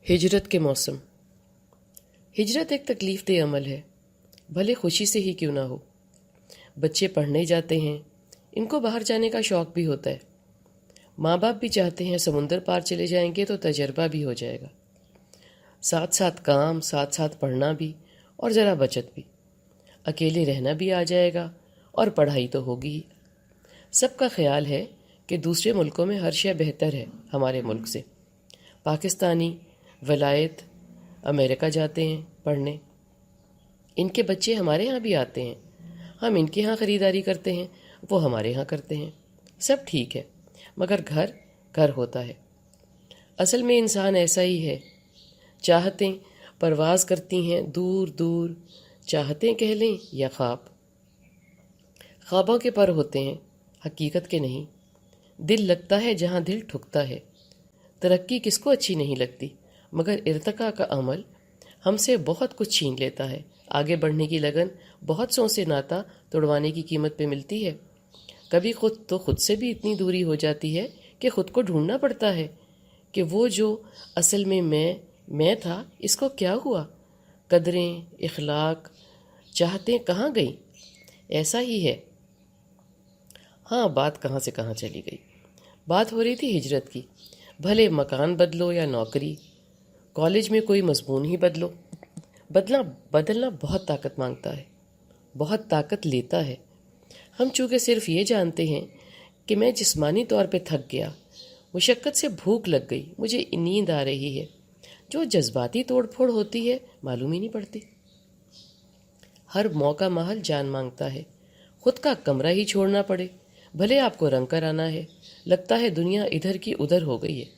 ہجرت کے موسم۔ ہجرت ایک تکلیف دہ عمل ہے، بھلے خوشی سے ہی کیوں نہ ہو۔ بچے پڑھنے جاتے ہیں، ان کو باہر جانے کا شوق بھی ہوتا ہے۔ ماں باپ بھی چاہتے ہیں سمندر پار چلے جائیں گے تو تجربہ بھی ہو جائے گا، ساتھ ساتھ کام، ساتھ ساتھ پڑھنا بھی اور ذرا بچت بھی، اکیلے رہنا بھی آ جائے گا اور پڑھائی تو ہوگی ہی۔ سب کا خیال ہے کہ دوسرے ملکوں میں ہر شے بہتر ہے ہمارے ملک سے۔ پاکستانی ولایت امریکہ جاتے ہیں پڑھنے، ان کے بچے ہمارے ہاں بھی آتے ہیں، ہم ان کے ہاں خریداری کرتے ہیں، وہ ہمارے ہاں کرتے ہیں، سب ٹھیک ہے، مگر گھر گھر ہوتا ہے۔ اصل میں انسان ایسا ہی ہے، چاہتیں پرواز کرتی ہیں دور دور، چاہتیں کہہ لیں یا خواب۔ خوابوں کے پر ہوتے ہیں، حقیقت کے نہیں۔ دل لگتا ہے جہاں دل ٹھکتا ہے۔ ترقی کس کو اچھی نہیں لگتی، مگر ارتقاء کا عمل ہم سے بہت کچھ چھین لیتا ہے۔ آگے بڑھنے کی لگن بہت سو سے ناتا توڑوانے کی قیمت پہ ملتی ہے۔ کبھی خود سے بھی اتنی دوری ہو جاتی ہے کہ خود کو ڈھونڈنا پڑتا ہے کہ وہ جو اصل میں میں تھا، اس کو کیا ہوا؟ قدریں، اخلاق، چاہتیں کہاں گئیں؟ ایسا ہی ہے۔ ہاں، بات کہاں سے کہاں چلی گئی۔ بات ہو رہی تھی ہجرت کی۔ بھلے مکان بدلو یا نوکری، کالج میں کوئی مضمون ہی بدلو، بدلنا بہت طاقت مانگتا ہے، بہت طاقت لیتا ہے۔ ہم چونکہ صرف یہ جانتے ہیں کہ میں جسمانی طور پہ تھک گیا، مشقت سے بھوک لگ گئی، مجھے نیند آ رہی ہے، جو جذباتی توڑ پھوڑ ہوتی ہے معلوم ہی نہیں پڑتی۔ ہر موقع محل جان مانگتا ہے، خود کا کمرہ ہی چھوڑنا پڑے، بھلے آپ کو رنگ کرانا ہے، لگتا ہے دنیا ادھر کی ادھر ہو گئی ہے۔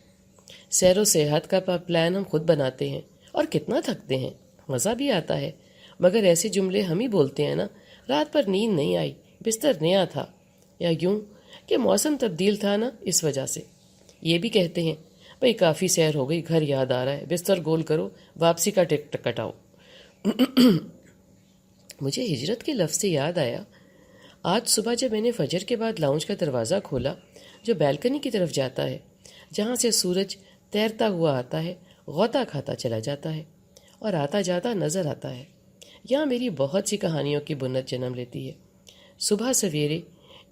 سیر و سیاحت کا پلان ہم خود بناتے ہیں اور کتنا تھکتے ہیں، مزہ بھی آتا ہے، مگر ایسے جملے ہم ہی بولتے ہیں نا، رات پر نیند نہیں آئی، بستر نیا تھا، یا یوں کہ موسم تبدیل تھا نا اس وجہ سے۔ یہ بھی کہتے ہیں بھئی کافی سیر ہو گئی، گھر یاد آ رہا ہے، بستر گول کرو، واپسی کا ٹکٹ کٹاؤ۔ مجھے ہجرت کے لفظ سے یاد آیا، آج صبح جب میں نے فجر کے بعد لاؤنج کا دروازہ کھولا جو بیلکنی کی طرف جاتا ہے، جہاں سے سورج تیرتا ہوا آتا ہے، غوطہ کھاتا چلا جاتا ہے اور آتا جاتا نظر آتا ہے، یہاں میری بہت سی کہانیوں کی بنت جنم لیتی ہے۔ صبح سویرے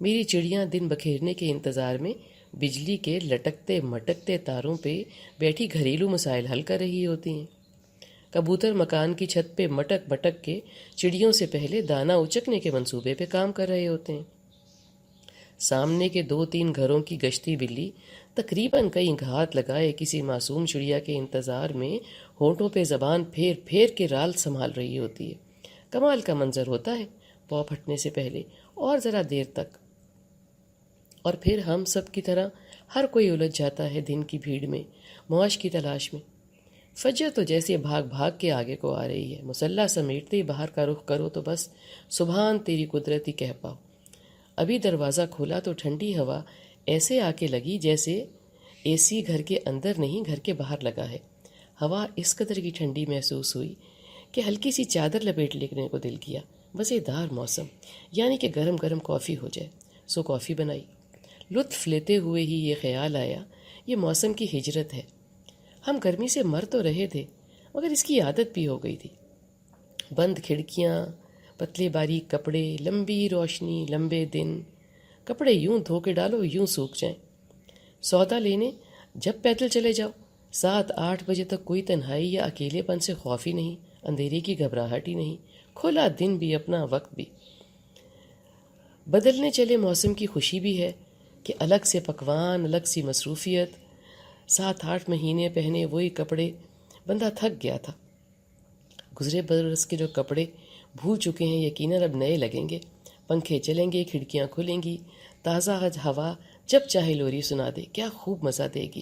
میری چڑیاں دن بکھیرنے کے انتظار میں بجلی کے لٹکتے مٹکتے تاروں پہ بیٹھی گھریلو مسائل حل کر رہی ہوتی ہیں۔ کبوتر مکان کی چھت پہ مٹک مٹک کے چڑیوں سے پہلے دانہ اچکنے کے منصوبے پہ کام کر رہے ہوتے ہیں۔ سامنے کے 2-3 گھروں کی گشتی بلی تقریباً کئی گھات لگائے کسی معصوم چڑیا کے انتظار میں ہونٹوں پہ زبان پھیر پھیر کے رال سنبھال رہی ہوتی ہے۔ کمال کا منظر ہوتا ہے پاؤں پھٹنے سے پہلے اور ذرا دیر تک، اور پھر ہم سب کی طرح ہر کوئی الجھ جاتا ہے دن کی بھیڑ میں، معاش کی تلاش میں۔ فجر تو جیسے بھاگ بھاگ کے آگے کو آ رہی ہے، مصلح سمیٹتے ہی باہر کا رخ کرو تو بس سبحان تیری قدرت ہی کہہ پاؤ۔ ابھی دروازہ کھولا تو ٹھنڈی ہوا ایسے آ کے لگی جیسے اے سی گھر کے اندر نہیں گھر کے باہر لگا ہے۔ ہوا اس قدر کی ٹھنڈی محسوس ہوئی کہ ہلکی سی چادر لپیٹ لینے کو دل کیا۔ مزیدار موسم، یعنی کہ گرم گرم کافی ہو جائے، سو کافی بنائی۔ لطف لیتے ہوئے ہی یہ خیال آیا، یہ موسم کی ہجرت ہے۔ ہم گرمی سے مر تو رہے تھے، مگر اس کی عادت بھی ہو گئی تھی۔ بند کھڑکیاں، پتلے باریک کپڑے، لمبی روشنی، لمبے دن، کپڑے یوں دھو کے ڈالو یوں سوکھ جائیں۔ سودا لینے جب پیدل چلے جاؤ، 7-8 بجے تک کوئی تنہائی یا اکیلے پن سے خوف ہی نہیں، اندھیرے کی گھبراہٹ ہی نہیں، کھلا دن بھی اپنا وقت بھی۔ بدلنے چلے موسم کی خوشی بھی ہے کہ الگ سے پکوان، الگ سی مصروفیت، 7-8 مہینے پہنے وہی کپڑے، بندہ تھک گیا تھا۔ گزرے برس کے جو کپڑے بھول چکے ہیں یقیناً اب نئے لگیں گے، پنکھے چلیں گے، کھڑکیاں کھلیں گی، تازہ ہوا جب چاہے لوری سنا دے، کیا خوب مزہ دے گی۔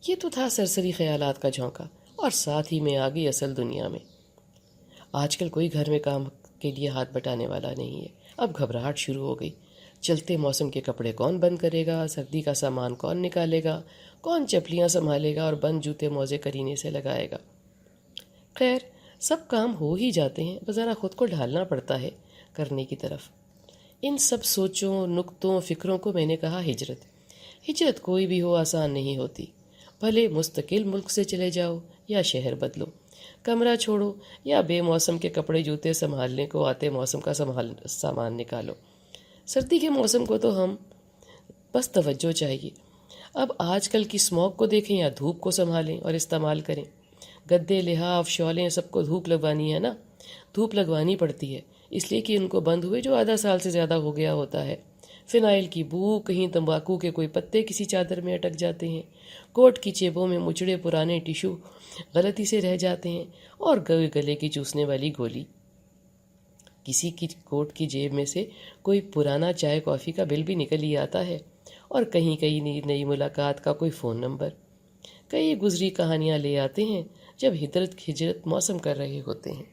یہ تو تھا سرسری خیالات کا جھونکا، اور ساتھ ہی میں آ گئی اصل دنیا میں۔ آج کل کوئی گھر میں کام کے لیے ہاتھ بٹانے والا نہیں ہے، اب گھبراہٹ شروع ہو گئی۔ چلتے موسم کے کپڑے کون بند کرے گا، سردی کا سامان کون نکالے گا، کون چپلیاں سنبھالے گا اور بند جوتے موزے کرینے سے لگائے گا۔ خیر، سب کام ہو ہی جاتے ہیں، بس ذرا خود کو ڈھالنا پڑتا ہے کرنے کی طرف۔ ان سب سوچوں، نکتوں، فکروں کو میں نے کہا ہجرت۔ ہجرت کوئی بھی ہو آسان نہیں ہوتی، بھلے مستقل ملک سے چلے جاؤ یا شہر بدلو، کمرہ چھوڑو یا بے موسم کے کپڑے جوتے سنبھالنے کو آتے موسم کا سامان نکالو۔ سردی کے موسم کو تو ہم بس توجہ چاہیے۔ اب آج کل کی اسموگ کو دیکھیں یا دھوپ کو سنبھالیں اور استعمال کریں۔ گدے، لحاف، شالیں سب کو دھوپ لگوانی ہے نا، دھوپ لگوانی پڑتی ہے، اس لیے کہ ان کو بند ہوئے جو آدھا سال سے زیادہ ہو گیا ہوتا ہے۔ فنائل کی بو، کہیں تمباکو کے کوئی پتے کسی چادر میں اٹک جاتے ہیں، کوٹ کی جیبوں میں مچڑے پرانے ٹیشو غلطی سے رہ جاتے ہیں، اور گلے کی چوسنے والی گولی۔ کسی کی کوٹ کی جیب میں سے کوئی پرانا چائے کافی کا بل بھی نکل ہی آتا ہے، اور کہیں کہیں نئی ملاقات کا کوئی فون نمبر۔ کئی گزری کہانیاں لے آتے ہیں جب ہجرت موسم کر رہے ہوتے ہیں۔